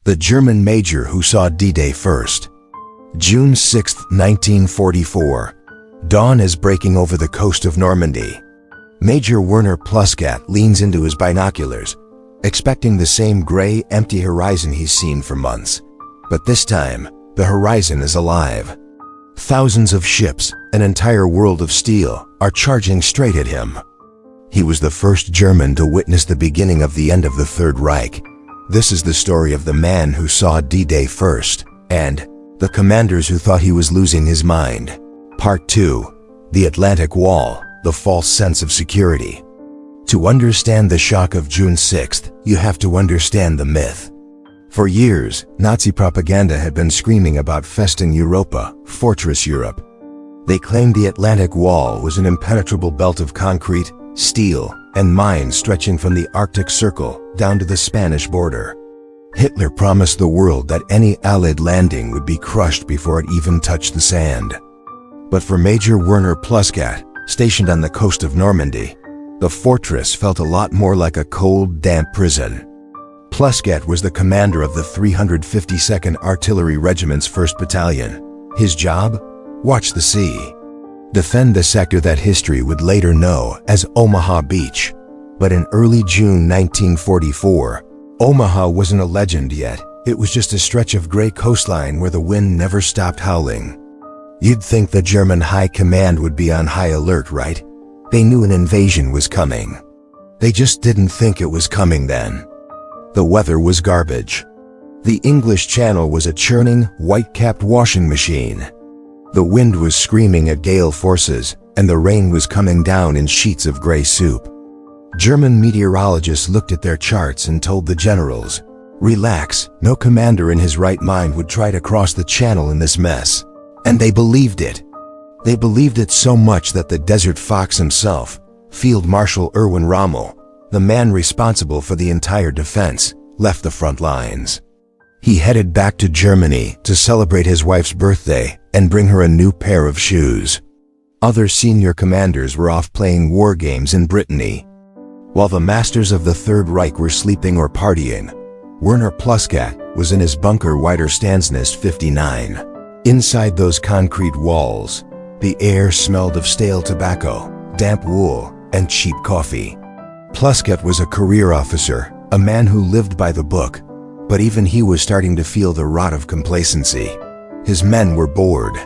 The German major who saw D-Day first. June 6, 1944. Dawn is breaking over the coast of Normandy. Major Werner Pluskat leans into his binoculars, expecting the same gray, empty horizon he's seen for months. But this time, the horizon is alive. Thousands of ships, an entire world of steel, are charging straight at him. He was the first German to witness the beginning of the end of the Third Reich. This is the story of the man who saw D-Day first, and the commanders who thought he was losing his mind. Part 2. The Atlantic Wall, the false sense of security. To understand the shock of June 6th, you have to understand the myth. For years, Nazi propaganda had been screaming about Festung Europa, Fortress Europe. They claimed the Atlantic Wall was an impenetrable belt of concrete, steel, and mines stretching from the Arctic Circle down to the Spanish border. Hitler promised the world that any Allied landing would be crushed before it even touched the sand. But for Major Werner Pluskat, stationed on the coast of Normandy, the fortress felt a lot more like a cold, damp prison. Pluskat was the commander of the 352nd Artillery Regiment's 1st Battalion. His job? Watch the sea. Defend the sector that history would later know as Omaha Beach. But in early June 1944, Omaha wasn't a legend yet. It was just a stretch of gray coastline where the wind never stopped howling. You'd think the German High Command would be on high alert, right? They knew an invasion was coming. They just didn't think it was coming then. The weather was garbage. The English Channel was a churning, white-capped washing machine. The wind was screaming at gale forces, and the rain was coming down in sheets of gray soup. German meteorologists looked at their charts and told the generals, "Relax, no commander in his right mind would try to cross the channel in this mess." And they believed it. They believed it so much that the Desert Fox himself, Field Marshal Erwin Rommel, the man responsible for the entire defense, left the front lines. He headed back to Germany to celebrate his wife's birthday and bring her a new pair of shoes. Other senior commanders were off playing war games in Brittany. While the masters of the Third Reich were sleeping or partying, Werner Pluskat was in his bunker Widerstandsnest 59. Inside those concrete walls, the air smelled of stale tobacco, damp wool, and cheap coffee. Pluskat was a career officer, a man who lived by the book, but even he was starting to feel the rot of complacency. His men were bored.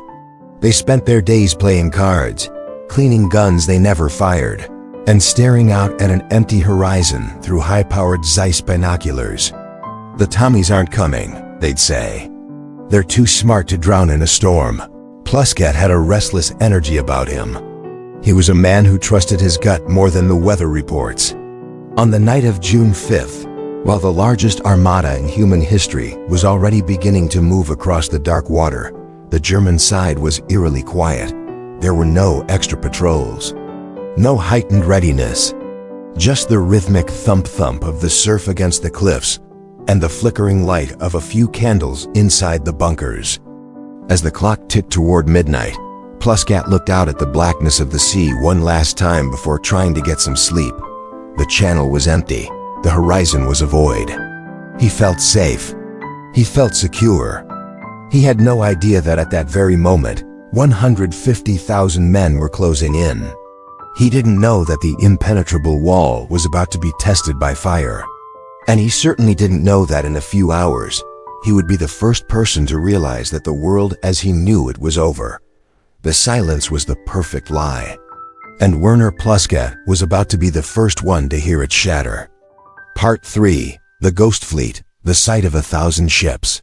They spent their days playing cards, cleaning guns they never fired, and staring out at an empty horizon through high-powered Zeiss binoculars. "The Tommies aren't coming," they'd say. "They're too smart to drown in a storm." Pluskat had a restless energy about him. He was a man who trusted his gut more than the weather reports. On the night of June 5th, while the largest armada in human history was already beginning to move across the dark water, the German side was eerily quiet. There were no extra patrols. No heightened readiness. Just the rhythmic thump-thump of the surf against the cliffs and the flickering light of a few candles inside the bunkers. As the clock ticked toward midnight, Pluskat looked out at the blackness of the sea one last time before trying to get some sleep. The channel was empty. The horizon was a void. He felt safe. He felt secure. He had no idea that at that very moment, 150,000 men were closing in. He didn't know that the impenetrable wall was about to be tested by fire. And he certainly didn't know that in a few hours, he would be the first person to realize that the world as he knew it was over. The silence was the perfect lie. And Werner Pluskat was about to be the first one to hear it shatter. Part 3. The Ghost Fleet, the Sight of 1,000 Ships.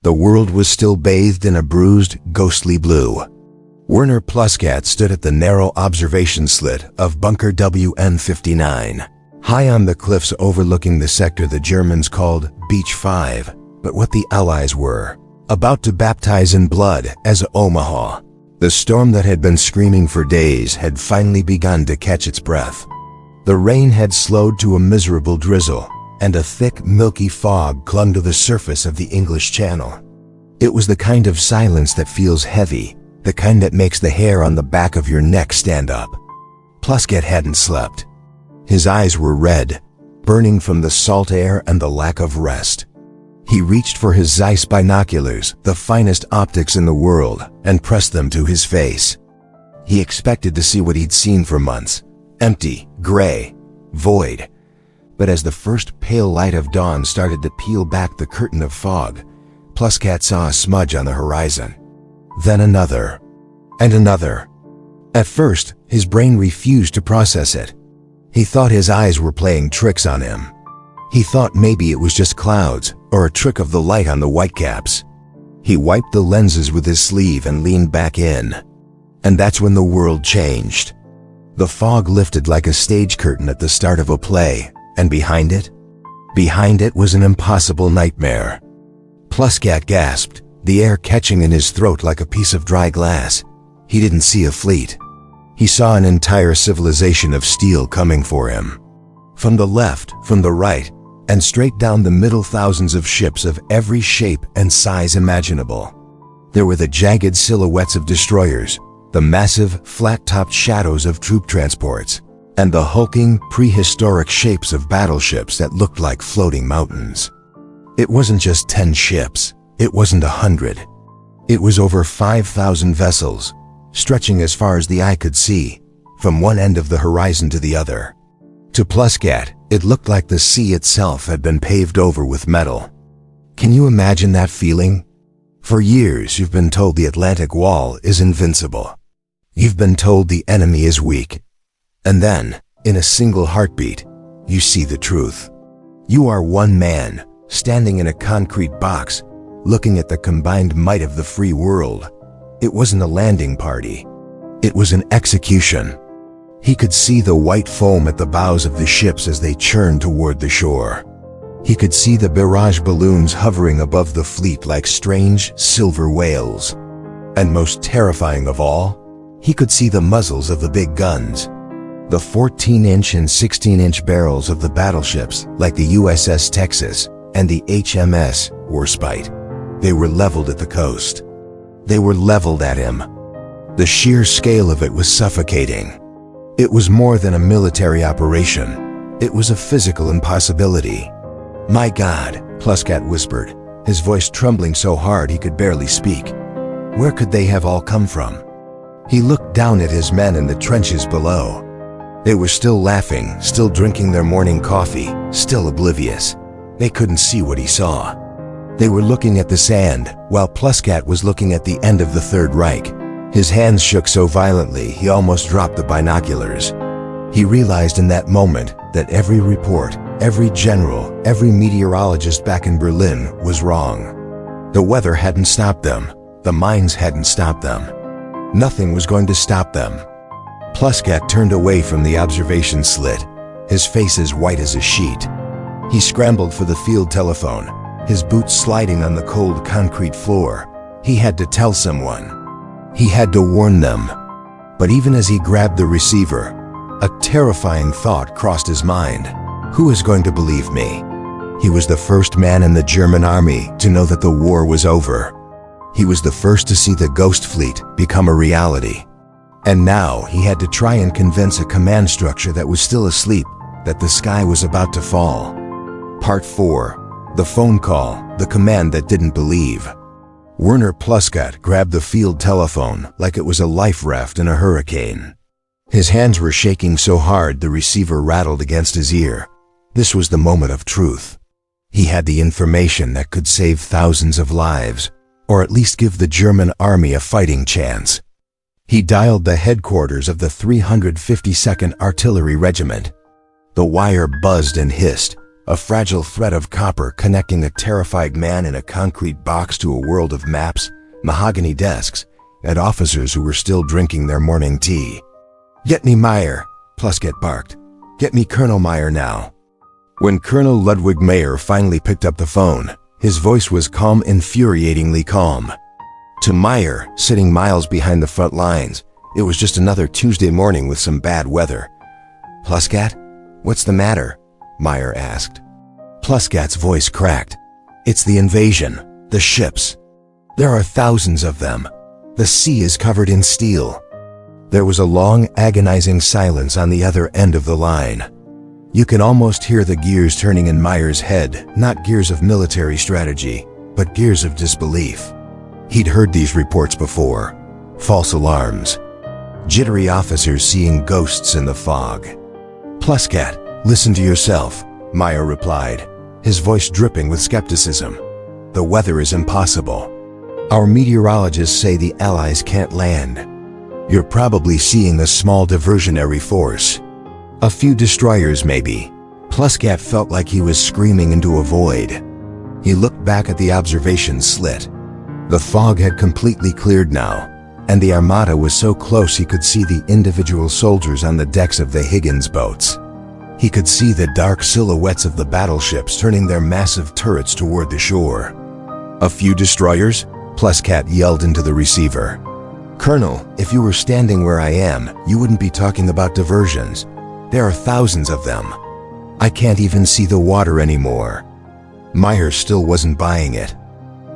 The world was still bathed in a bruised, ghostly blue. Werner Pluskat stood at the narrow observation slit of Bunker WN59. High on the cliffs overlooking the sector the Germans called Beach 5, but what the Allies were about to baptize in blood as Omaha. The storm that had been screaming for days had finally begun to catch its breath. The rain had slowed to a miserable drizzle, and a thick, milky fog clung to the surface of the English Channel. It was the kind of silence that feels heavy, the kind that makes the hair on the back of your neck stand up. Pluskat hadn't slept. His eyes were red, burning from the salt air and the lack of rest. He reached for his Zeiss binoculars, the finest optics in the world, and pressed them to his face. He expected to see what he'd seen for months: empty, gray, void. But as the first pale light of dawn started to peel back the curtain of fog, Pluskat saw a smudge on the horizon. Then another, and another. At first, his brain refused to process it. He thought his eyes were playing tricks on him. He thought maybe it was just clouds, or a trick of the light on the whitecaps. He wiped the lenses with his sleeve and leaned back in. And that's when the world changed. The fog lifted like a stage curtain at the start of a play, and behind it was an impossible nightmare. Pluskat gasped, the air catching in his throat like a piece of dry glass. He didn't see a fleet. He saw an entire civilization of steel coming for him. From the left, from the right, and straight down the middle, thousands of ships of every shape and size imaginable. There were the jagged silhouettes of destroyers, the massive, flat-topped shadows of troop transports, and the hulking, prehistoric shapes of battleships that looked like floating mountains. It wasn't just 10 ships. It wasn't 100. It was over 5,000 vessels, stretching as far as the eye could see, from one end of the horizon to the other. To Pluskat, it looked like the sea itself had been paved over with metal. Can you imagine that feeling? For years, you've been told the Atlantic Wall is invincible. You've been told the enemy is weak. And then, in a single heartbeat, you see the truth. You are one man, standing in a concrete box, looking at the combined might of the free world. It wasn't a landing party. It was an execution. He could see the white foam at the bows of the ships as they churned toward the shore. He could see the barrage balloons hovering above the fleet like strange silver whales. And most terrifying of all, he could see the muzzles of the big guns. The 14-inch and 16-inch barrels of the battleships like the USS Texas and the HMS Warspite. They were leveled at the coast. They were leveled at him. The sheer scale of it was suffocating. It was more than a military operation. It was a physical impossibility. "My God," Pluskat whispered, his voice trembling so hard he could barely speak. Where could they have all come from? He looked down at his men in the trenches below. They were still laughing, still drinking their morning coffee, still oblivious. They couldn't see what he saw. They were looking at the sand, while Pluskat was looking at the end of the Third Reich. His hands shook so violently he almost dropped the binoculars. He realized in that moment that every report, every general, every meteorologist back in Berlin was wrong. The weather hadn't stopped them. The mines hadn't stopped them. Nothing was going to stop them. Pluskat turned away from the observation slit, his face as white as a sheet. He scrambled for the field telephone, his boots sliding on the cold concrete floor. He had to tell someone. He had to warn them. But even as he grabbed the receiver, a terrifying thought crossed his mind. Who is going to believe me? He was the first man in the German army to know that the war was over. He was the first to see the Ghost Fleet become a reality. And now he had to try and convince a command structure that was still asleep that the sky was about to fall. Part 4. The phone call, the command that didn't believe. Werner Pluskat grabbed the field telephone like it was a life raft in a hurricane. His hands were shaking so hard the receiver rattled against his ear. This was the moment of truth. He had the information that could save thousands of lives, or at least give the German army a fighting chance. He dialed the headquarters of the 352nd Artillery Regiment. The wire buzzed and hissed, a fragile thread of copper connecting a terrified man in a concrete box to a world of maps, mahogany desks, and officers who were still drinking their morning tea. "Get me Meyer," Pluskat barked. "Get me Colonel Meyer now." When Colonel Ludwig Meyer finally picked up the phone, his voice was calm, infuriatingly calm. To Meyer, sitting miles behind the front lines, it was just another Tuesday morning with some bad weather. "Pluskat, what's the matter?" Meyer asked. Pluskat's voice cracked. "It's the invasion, the ships. There are thousands of them. The sea is covered in steel." There was a long, agonizing silence on the other end of the line. You can almost hear the gears turning in Meyer's head, not gears of military strategy, but gears of disbelief. He'd heard these reports before. False alarms. Jittery officers seeing ghosts in the fog. "Pluskat, listen to yourself," Meyer replied, his voice dripping with skepticism. "The weather is impossible. Our meteorologists say the Allies can't land. You're probably seeing a small diversionary force. A few destroyers, maybe." Pluskat felt like he was screaming into a void. He looked back at the observation slit. The fog had completely cleared now, and the armada was so close he could see the individual soldiers on the decks of the Higgins boats. He could see the dark silhouettes of the battleships turning their massive turrets toward the shore. "A few destroyers?" Pluskat yelled into the receiver. "Colonel, if you were standing where I am, you wouldn't be talking about diversions. There are thousands of them. I can't even see the water anymore." Meyer still wasn't buying it.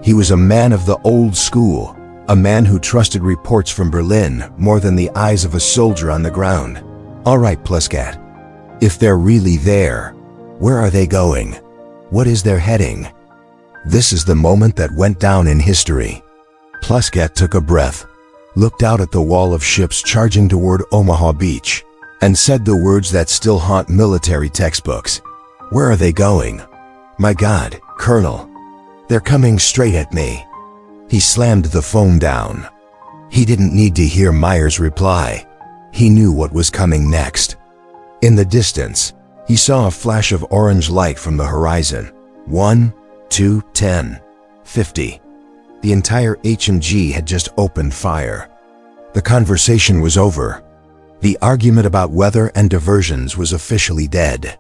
He was a man of the old school, a man who trusted reports from Berlin more than the eyes of a soldier on the ground. "All right, Pluskat. If they're really there, where are they going? What is their heading?" This is the moment that went down in history. Pluskat took a breath, looked out at the wall of ships charging toward Omaha Beach, and said the words that still haunt military textbooks. "Where are they going? My God, Colonel, they're coming straight at me." He slammed the phone down. He didn't need to hear Meyer's reply. He knew what was coming next. In the distance, he saw a flash of orange light from the horizon. 1, 2, 10, 50. The entire H&G had just opened fire. The conversation was over. The argument about weather and diversions was officially dead.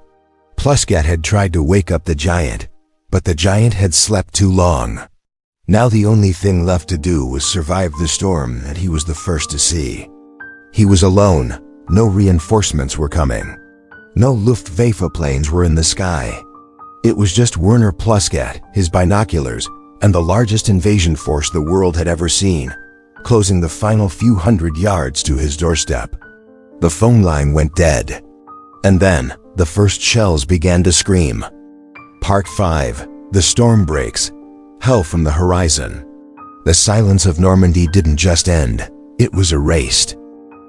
Pluskat had tried to wake up the giant, but the giant had slept too long. Now the only thing left to do was survive the storm that he was the first to see. He was alone. No reinforcements were coming. No Luftwaffe planes were in the sky. It was just Werner Pluskat, his binoculars, and the largest invasion force the world had ever seen, closing the final few hundred yards to his doorstep. The phone line went dead. And then, the first shells began to scream. Part 5. The storm breaks. Hell from the horizon. The silence of Normandy didn't just end, it was erased.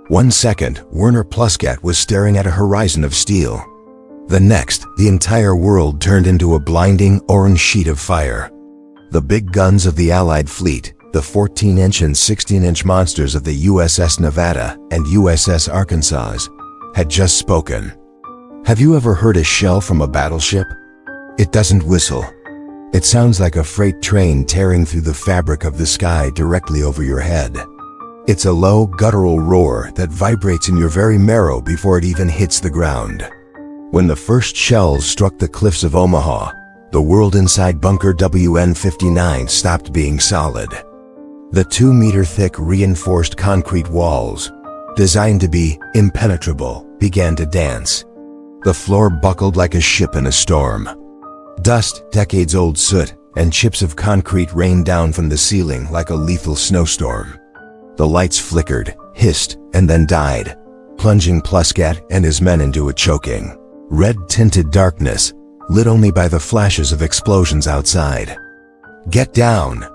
1 second, Werner Pluskat was staring at a horizon of steel. The next, the entire world turned into a blinding orange sheet of fire. The big guns of the Allied fleet, the 14-inch and 16-inch monsters of the USS Nevada and USS Arkansas, had just spoken. Have you ever heard a shell from a battleship? It doesn't whistle. It sounds like a freight train tearing through the fabric of the sky directly over your head. It's a low, guttural roar that vibrates in your very marrow before it even hits the ground. When the first shells struck the cliffs of Omaha, the world inside bunker WN-59 stopped being solid. The 2-meter-thick reinforced concrete walls, designed to be impenetrable, began to dance. The floor buckled like a ship in a storm. Dust, decades-old soot, and chips of concrete rained down from the ceiling like a lethal snowstorm. The lights flickered, hissed, and then died, plunging Pluskat and his men into a choking, red-tinted darkness, lit only by the flashes of explosions outside. "Get down!"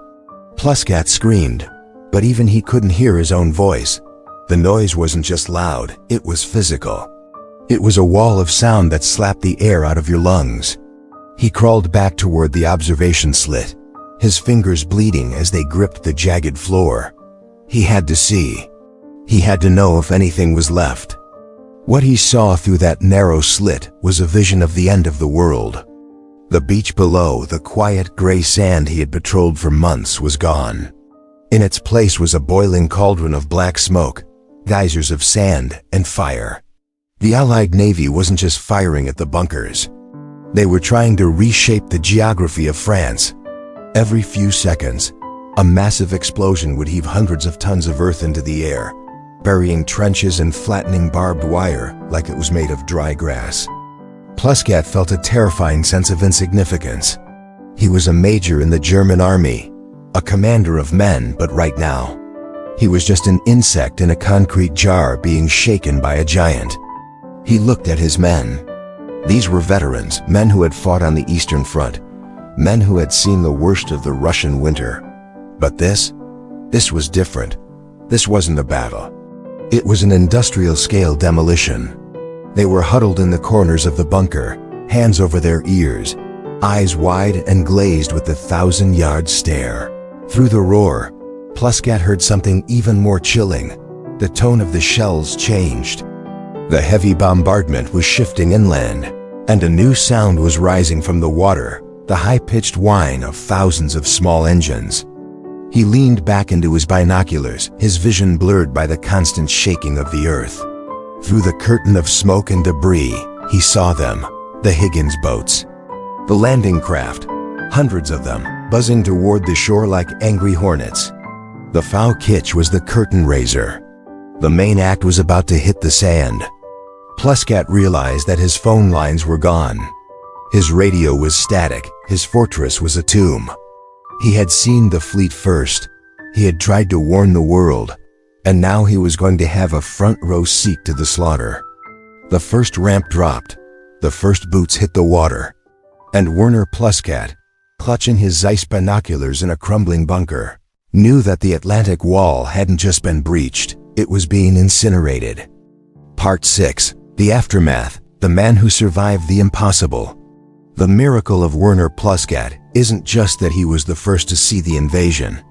Pluskat screamed, but even he couldn't hear his own voice. The noise wasn't just loud, it was physical. It was a wall of sound that slapped the air out of your lungs. He crawled back toward the observation slit, his fingers bleeding as they gripped the jagged floor. He had to see. He had to know if anything was left. What he saw through that narrow slit was a vision of the end of the world. The beach below, the quiet gray sand he had patrolled for months, was gone. In its place was a boiling cauldron of black smoke, geysers of sand and fire. The Allied Navy wasn't just firing at the bunkers. They were trying to reshape the geography of France. Every few seconds, a massive explosion would heave hundreds of tons of earth into the air, burying trenches and flattening barbed wire like it was made of dry grass. Pluskat felt a terrifying sense of insignificance. He was a major in the German army, a commander of men, but right now, he was just an insect in a concrete jar being shaken by a giant. He looked at his men. These were veterans, men who had fought on the Eastern Front, men who had seen the worst of the Russian winter. But this was different. This wasn't a battle. It was an industrial-scale demolition. They were huddled in the corners of the bunker, hands over their ears, eyes wide and glazed with the 1,000-yard stare. Through the roar, Pluskat heard something even more chilling. The tone of the shells changed. The heavy bombardment was shifting inland, and a new sound was rising from the water, the high-pitched whine of thousands of small engines. He leaned back into his binoculars, his vision blurred by the constant shaking of the earth. Through the curtain of smoke and debris, he saw them, the Higgins boats. The landing craft, hundreds of them, buzzing toward the shore like angry hornets. The foul kitch was the curtain raiser. The main act was about to hit the sand. Pluskat realized that his phone lines were gone. His radio was static, his fortress was a tomb. He had seen the fleet first. He had tried to warn the world, and now he was going to have a front-row seat to the slaughter. The first ramp dropped, the first boots hit the water, and Werner Pluskat, clutching his Zeiss binoculars in a crumbling bunker, knew that the Atlantic Wall hadn't just been breached, it was being incinerated. Part 6. The Aftermath, the man who survived the impossible. The miracle of Werner Pluskat isn't just that he was the first to see the invasion.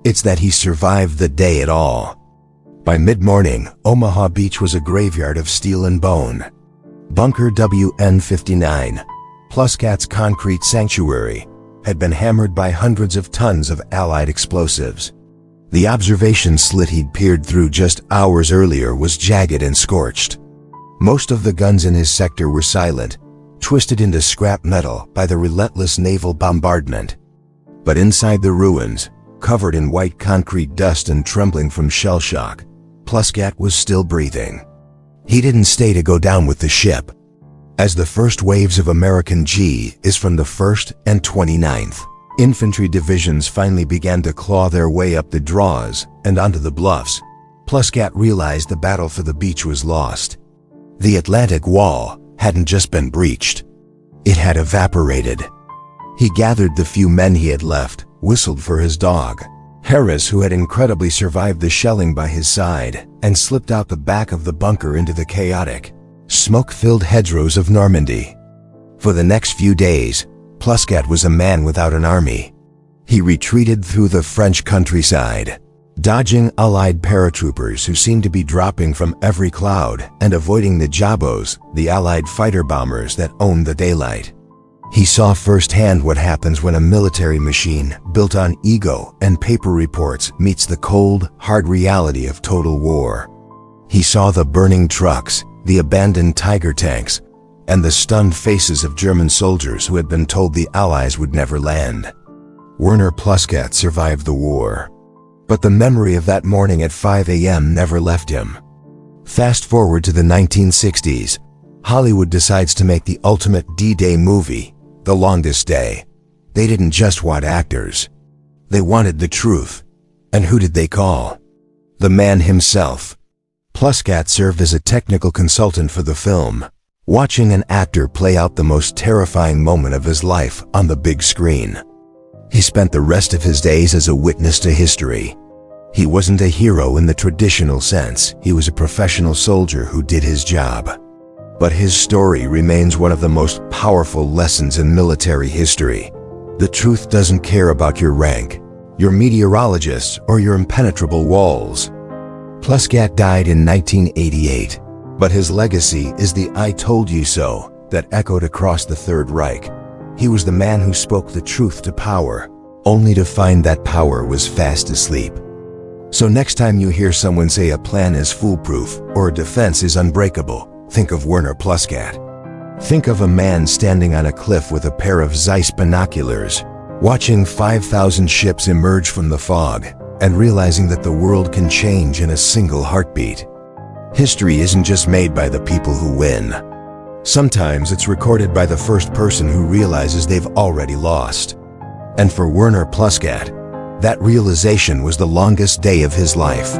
It's that he survived the day at all. By mid-morning, Omaha Beach was a graveyard of steel and bone. Bunker WN-59, Pluskat's concrete sanctuary, had been hammered by hundreds of tons of Allied explosives. The observation slit he'd peered through just hours earlier was jagged and scorched. Most of the guns in his sector were silent, twisted into scrap metal by the relentless naval bombardment. But inside the ruins, covered in white concrete dust and trembling from shell shock, Pluskat was still breathing. He didn't stay to go down with the ship. As the first waves of American G is from the 1st and 29th, infantry divisions finally began to claw their way up the draws and onto the bluffs, Pluskat realized the battle for the beach was lost. The Atlantic Wall hadn't just been breached. It had evaporated. He gathered the few men he had left, whistled for his dog, Harris, who had incredibly survived the shelling by his side, and slipped out the back of the bunker into the chaotic, smoke-filled hedgerows of Normandy. For the next few days, Pluskat was a man without an army. He retreated through the French countryside, dodging Allied paratroopers who seemed to be dropping from every cloud and avoiding the Jabos, the Allied fighter bombers that owned the daylight. He saw firsthand what happens when a military machine built on ego and paper reports meets the cold, hard reality of total war. He saw the burning trucks, the abandoned Tiger tanks, and the stunned faces of German soldiers who had been told the Allies would never land. Werner Pluskat survived the war. But the memory of that morning at 5 a.m. never left him. Fast forward to the 1960s, Hollywood decides to make the ultimate D-Day movie, The Longest Day. They didn't just want actors. They wanted the truth. And who did they call? The man himself. Pluskat served as a technical consultant for the film, watching an actor play out the most terrifying moment of his life on the big screen. He spent the rest of his days as a witness to history. He wasn't a hero in the traditional sense. He was a professional soldier who did his job. But his story remains one of the most powerful lessons in military history. The truth doesn't care about your rank, your meteorologists, or your impenetrable walls. Pluskat died in 1988, but his legacy is the "I told you so" that echoed across the Third Reich. He was the man who spoke the truth to power, only to find that power was fast asleep. So next time you hear someone say a plan is foolproof or a defense is unbreakable, think of Werner Pluskat. Think of a man standing on a cliff with a pair of Zeiss binoculars, watching 5,000 ships emerge from the fog, and realizing that the world can change in a single heartbeat. History isn't just made by the people who win. Sometimes it's recorded by the first person who realizes they've already lost. And for Werner Pluskat, that realization was the longest day of his life.